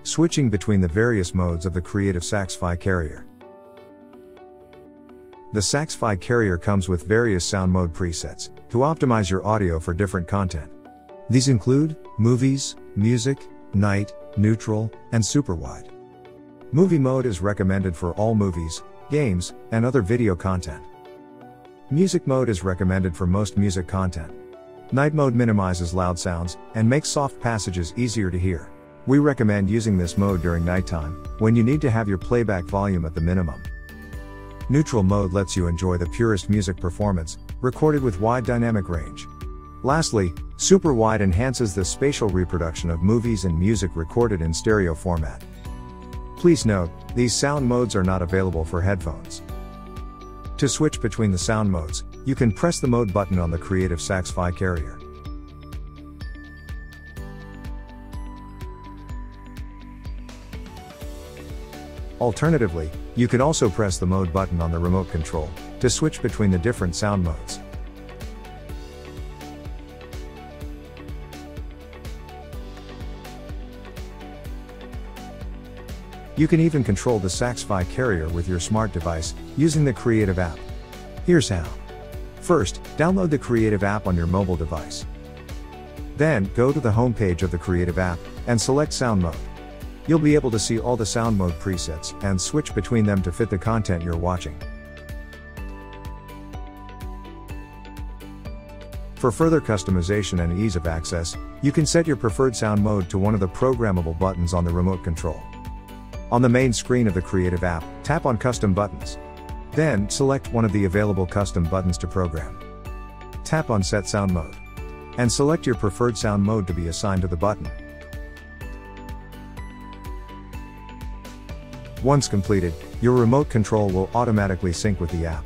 switching between the various modes of the Creative SXFI CARRIER. The SXFI CARRIER comes with various sound mode presets to optimize your audio for different content. These include movies, music, night, neutral, and superwide. Movie mode is recommended for all movies, games, and other video content. Music mode is recommended for most music content. Night mode minimizes loud sounds and makes soft passages easier to hear. We recommend using this mode during nighttime, when you need to have your playback volume at the minimum. Neutral mode lets you enjoy the purest music performance, recorded with wide dynamic range. Lastly, SUPERWIDE enhances the spatial reproduction of movies and music recorded in stereo format. Please note, these sound modes are not available for headphones. To switch between the sound modes, you can press the mode button on the Creative SXFI CARRIER. Alternatively, you can also press the mode button on the remote control to switch between the different sound modes. You can even control the SXFI CARRIER with your smart device using the Creative app. Here's how. First, download the Creative app on your mobile device. Then, go to the home page of the Creative app and select Sound Mode. You'll be able to see all the sound mode presets and switch between them to fit the content you're watching. For further customization and ease of access, you can set your preferred sound mode to one of the programmable buttons on the remote control. On the main screen of the Creative app, tap on Custom Buttons. Then, select one of the available custom buttons to program. Tap on Set Sound Mode. And select your preferred sound mode to be assigned to the button. Once completed, your remote control will automatically sync with the app.